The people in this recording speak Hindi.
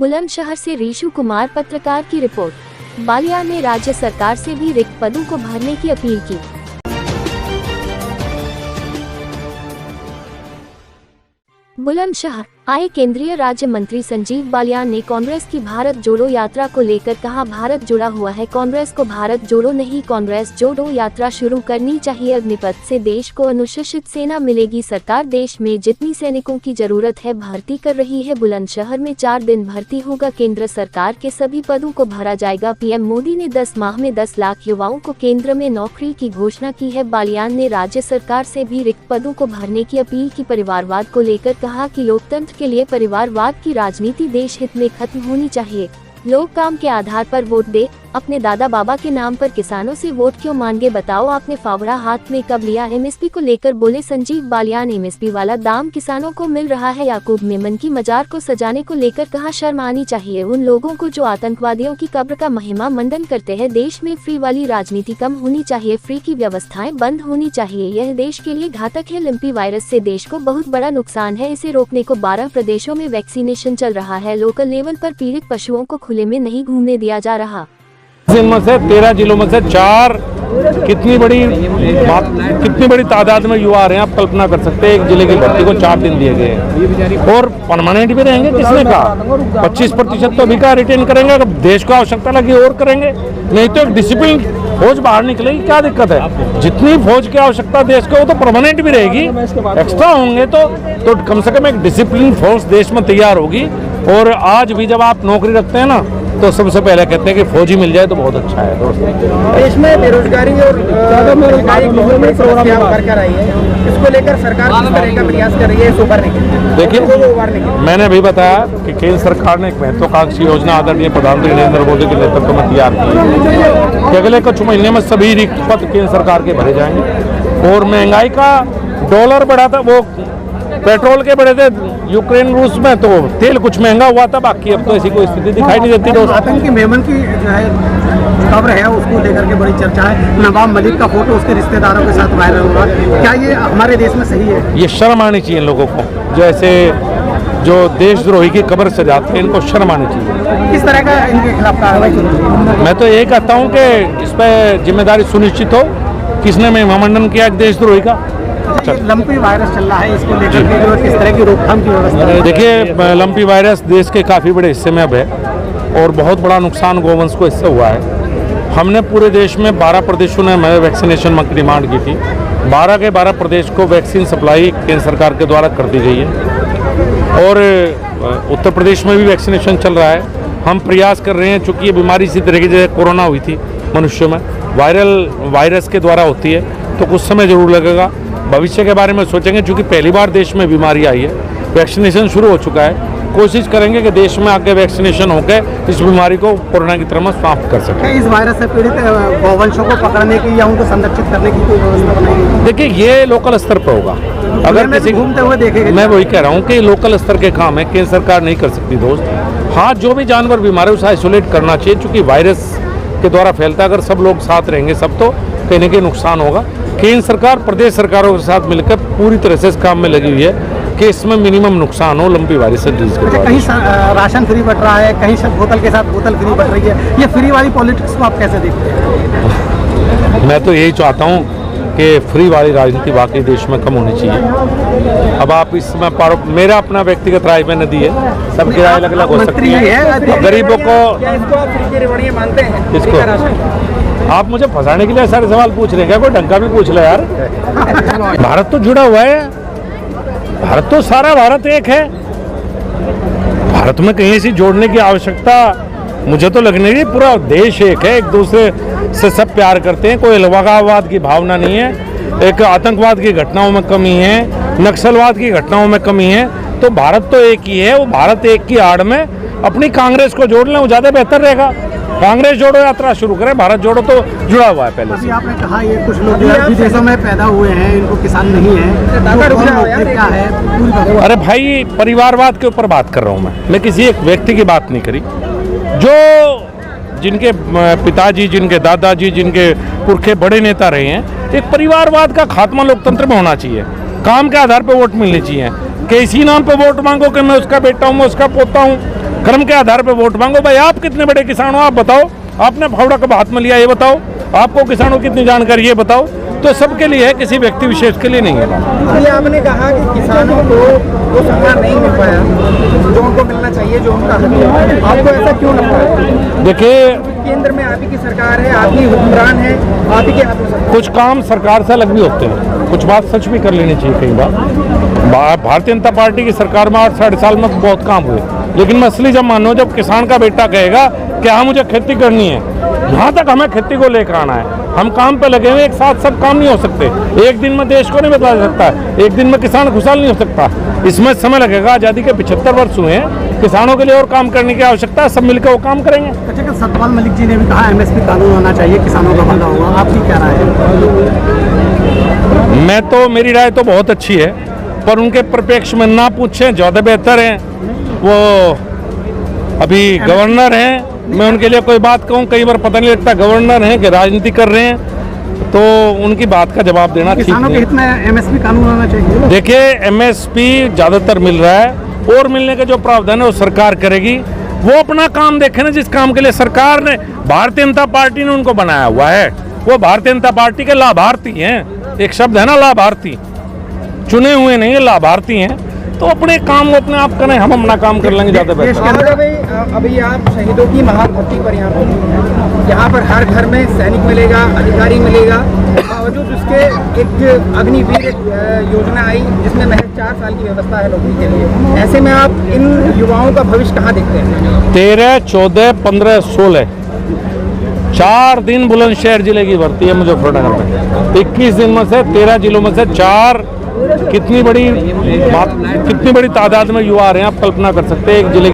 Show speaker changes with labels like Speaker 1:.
Speaker 1: बुलंदशहर से रीशु कुमार पत्रकार की रिपोर्ट। बालियान ने राज्य सरकार से भी रिक्त पदों को भरने की अपील की। बुलंदशहर आए केंद्रीय राज्य मंत्री संजीव बालियान ने कांग्रेस की भारत जोड़ो यात्रा को लेकर कहा, भारत जुड़ा हुआ है, कांग्रेस को भारत जोड़ो नहीं कांग्रेस जोड़ो यात्रा शुरू करनी चाहिए। अग्निपथ से देश को अनुशासित सेना मिलेगी, सरकार देश में जितनी सैनिकों की जरूरत है भर्ती कर रही है। बुलंदशहर में 4 दिन भर्ती होगा, केंद्र सरकार के सभी पदों को भरा जाएगा। पीएम मोदी ने 10 माह में 10 लाख युवाओं को केंद्र में नौकरी की घोषणा की है। बालियान ने राज्य सरकार से भी रिक्त पदों को भरने की अपील की। परिवारवाद को लेकर कहा कि लोकतंत्र के लिए परिवारवाद की राजनीति देश हित में खत्म होनी चाहिए। लोग काम के आधार पर वोट दे, अपने दादा बाबा के नाम पर किसानों से वोट क्यों मांगे, बताओ आपने फावड़ा हाथ में कब लिया। एमएसपी को लेकर बोले संजीव बालियान, एमएसपी वाला दाम किसानों को मिल रहा है। याकूब मेमन की मजार को सजाने को लेकर कहा, शर्म आनी चाहिए उन लोगों को जो आतंकवादियों की कब्र का महिमा मंडन करते हैं। देश में फ्री वाली राजनीति कम होनी चाहिए, फ्री की व्यवस्थाएं बंद होनी चाहिए, यह देश के लिए घातक है। लंपी वायरस से देश को बहुत बड़ा नुकसान है, इसे रोकने को 12 प्रदेशों में वैक्सीनेशन चल रहा है। लोकल लेवल पर पीड़ित पशुओं को खुले में नहीं घूमने दिया जा रहा।
Speaker 2: इनमें से 13 जिलों में से 4 कितनी बड़ी तादाद में युवा आ रहे हैं, आप कल्पना कर सकते हैं। एक जिले की भर्ती को 4 दिन दिए गए हैं और परमानेंट भी रहेंगे। किसने कहा? 25% तो अभी का रिटेन करेंगे, अगर देश को आवश्यकता लगी और करेंगे, नहीं तो एक डिसिप्लिन फौज बाहर निकलेगी। क्या दिक्कत है? जितनी फौज की आवश्यकता देश को, वो तो परमानेंट भी रहेगी। एक्स्ट्रा होंगे तो कम से कम एक डिसिप्लिन फोर्स देश में तैयार होगी। और आज भी जब आप नौकरी रखते हैं ना, तो सबसे पहले कहते हैं कि फौजी मिल जाए तो बहुत अच्छा है।
Speaker 3: देश में बेरोजगारी और कर आई है, इसको लेकर सरकार किस तरह का प्रयास कर रही है उभरने के लिए?
Speaker 2: देखिए, मैंने अभी बताया कि केंद्र सरकार ने एक महत्वाकांक्षी योजना आदरणीय प्रधानमंत्री नरेंद्र मोदी के नेतृत्व में तैयार की है कि अगले कुछ महीने में सभी रिक्त पद केंद्र सरकार के भरे जाएंगे। और महंगाई का डॉलर बढ़ा था, वो पेट्रोल के बढ़े थे यूक्रेन रूस में, तो तेल कुछ महंगा हुआ था, बाकी अब तो ऐसी कोई स्थिति दिखाई नहीं देती।
Speaker 3: आतंकी मेमन की जो है खबर है, उसको लेकर के बड़ी चर्चा है। नवाब मलिक का फोटो उसके रिश्तेदारों के साथ वायरल हुआ, क्या ये हमारे देश में सही है?
Speaker 2: ये शर्म आनी चाहिए लोगों को, जैसे जो देशद्रोही की कब्र सजाते हैं, इनको शर्म आनी चाहिए।
Speaker 3: किस तरह का इनके खिलाफ कार्रवाई?
Speaker 2: मैं तो ये कहता हूँ कि इस पर जिम्मेदारी सुनिश्चित हो। किसने महिमामंडन किया देशद्रोही का?
Speaker 3: लंपी वायरस चल रहा है, इसको लेकर के किस तरह की रोकथाम की व्यवस्था है?
Speaker 2: देखिए, लंपी वायरस देश के काफ़ी बड़े हिस्से में अब है और बहुत बड़ा नुकसान गोवंश को इससे हुआ है। हमने पूरे देश में 12 प्रदेशों ने वैक्सीनेशन की डिमांड की थी। 12 के 12 प्रदेश को वैक्सीन सप्लाई केंद्र सरकार के द्वारा कर दी गई है और उत्तर प्रदेश में भी वैक्सीनेशन चल रहा है। हम प्रयास कर रहे हैं, चूँकि ये बीमारी इसी तरह की जैसे कोरोना हुई थी मनुष्यों में, वायरस के द्वारा होती है, तो कुछ समय जरूर लगेगा। भविष्य के बारे में सोचेंगे, क्योंकि पहली बार देश में बीमारी आई है, वैक्सीनेशन शुरू हो चुका है। कोशिश करेंगे कि देश में आगे वैक्सीनेशन होकर इस बीमारी को कोरोना की तरह में समाप्त कर सकें।
Speaker 3: इस वायरस से पीड़ित गौवंशों को पकड़ने की या उनको संरक्षित करने की कोई व्यवस्था बनाई?
Speaker 2: देखिए, ये लोकल स्तर पर होगा। अगर किसी
Speaker 3: घूमते हुए देखेंगे,
Speaker 2: मैं वही कह रहा हूँ कि लोकल स्तर के काम है, केंद्र सरकार नहीं कर सकती दोस्त। हाँ, जो भी जानवर बीमार है उसे आइसोलेट करना चाहिए, क्योंकि वायरस के द्वारा फैलता है। अगर सब लोग साथ रहेंगे सब, तो कहीं ना कहीं नुकसान होगा। केंद्र सरकार प्रदेश सरकारों के साथ मिलकर पूरी तरह से इस काम में लगी हुई है कि इसमें मिनिमम नुकसान हो लंपी वायरस से डिजीज के।
Speaker 3: कहीं राशन फ्री बट रहा है, कहीं बोतल के साथ बोतल फ्री बट रही है, ये फ्री वाली पॉलिटिक्स को आप कैसे देखते हैं?
Speaker 2: मैं तो यही चाहता हूँ कि फ्री वाली राजनीति वाकई देश में कम होनी चाहिए। अब आप इसमें मेरा अपना व्यक्तिगत राय में नदी है, सबकी राय अलग अलग हो सकती है। गरीबों को इसको आप मुझे फंसाने के लिए सारे सवाल पूछ रहे हैं क्या? कोई ढंग भी पूछ ले यार। भारत तो जुड़ा हुआ है, भारत तो सारा भारत एक है। भारत में कहीं से जोड़ने की आवश्यकता मुझे तो लगने की, पूरा देश एक है, एक दूसरे से सब प्यार करते हैं, कोई अलगाववाद की भावना नहीं है। एक आतंकवाद की घटनाओं में कमी है, नक्सलवाद की घटनाओं में कमी है, तो भारत तो एक ही है। वो भारत एक की आड़ में अपनी कांग्रेस को जोड़ लें, वो ज़्यादा बेहतर रहेगा। कांग्रेस जोड़ो यात्रा शुरू करें, भारत जोड़ो तो जुड़ा हुआ है पहले से।
Speaker 3: आपने कहा ये कुछ लोग विदेशों में पैदा हुए हैं, इनको किसान नहीं है, क्या है?
Speaker 2: अरे भाई, परिवारवाद के ऊपर बात कर रहा हूँ मैं किसी एक व्यक्ति की बात नहीं करी। जो जिनके पिताजी, जिनके दादाजी, जिनके पुरखे बड़े नेता रहे हैं, एक परिवारवाद का खात्मा लोकतंत्र में होना चाहिए। काम के आधार पर वोट मिलनी चाहिए, कि इसी नाम पे वोट मांगो कि मैं उसका बेटा हूँ, मैं उसका पोता हूँ, कर्म के आधार पे वोट मांगो। भाई आप कितने बड़े किसान हो आप बताओ, आपने फावड़ा कब हाथ में लिया ये बताओ, आपको किसानों की कितनी जानकारी ये बताओ। तो सबके लिए है, किसी व्यक्ति विशेष के लिए नहीं है।
Speaker 3: अभी आपने कहा कि किसानों को वो सम्मान नहीं मिल पाया जो उनको मिलना चाहिए, जो उनका हक है, आपको ऐसा क्यों लगता है?
Speaker 2: देखिए,
Speaker 3: केंद्र में आप ही की सरकार है, आप ही हुक्मरान है, आप ही के हाथ में सब
Speaker 2: कुछ काम सरकार से अलग भी होते हैं, कुछ बात सच भी कर लेनी चाहिए कई बार। भारतीय जनता पार्टी की सरकार में 8 साढ़े साल में बहुत काम हुए, लेकिन मैं असली जब मानो जब किसान का बेटा कहेगा कि हाँ मुझे खेती करनी है, यहाँ तक हमें खेती को लेकर आना है। हम काम पे लगे हुए, एक साथ सब काम नहीं हो सकते। एक दिन में देश को नहीं बदला सकता, एक दिन में किसान खुशहाल नहीं हो सकता। इसमें समय लगेगा। आज़ादी के 75 वर्ष हुए हैं, किसानों के लिए और काम करने की आवश्यकता है, सब मिलकर वो काम करेंगे।
Speaker 3: अच्छा, सतपाल मलिक जी ने भी कहा MSP कानून होना चाहिए, किसानों का भला होगा, आपकी क्या राय है?
Speaker 2: मेरी राय तो बहुत अच्छी है, पर उनके परिप्रेक्ष्य में ना पूछें ज़्यादा बेहतर है। वो अभी गवर्नर हैं, मैं उनके लिए कोई बात कहूँ कई बार पता नहीं लगता गवर्नर हैं कि राजनीति कर रहे हैं, तो उनकी बात का जवाब देना ठीक
Speaker 3: किसानों के हित में MSP कानून होना चाहिए।
Speaker 2: देखिए, MSP ज़्यादातर मिल रहा है, और मिलने के जो प्रावधान है वो सरकार करेगी। वो अपना काम देखे ना, जिस काम के लिए सरकार ने, भारतीय जनता पार्टी ने उनको बनाया हुआ है, वो भारतीय जनता पार्टी के लाभार्थी हैं। एक शब्द है ना लाभार्थी, चुने हुए नहीं है, लाभार्थी हैं। तो अपने काम वो अपने आप करें, हम अपना काम कर लेंगे ज़्यादा बेहतर।
Speaker 3: अभी आप शहीदों की महाभर्ती पर यहाँ पर, यहाँ पर हर घर में सैनिक मिलेगा, अधिकारी मिलेगा, बावजूद उसके एक अग्निवीर योजना आई जिसमें महज 4 साल की व्यवस्था है नौकरी के लिए। ऐसे में आप इन युवाओं का भविष्य कहाँ देखते हैं?
Speaker 2: 13, 14, 15, 16 4 दिन बुलंदशहर जिले की भर्ती है मुजफ्फरनगर में। 21 दिन में से 13 जिलों में से 4, कितनी बड़ी तादाद में युवा आ रहे हैं, आप कल्पना कर सकते हैं। एक जिले की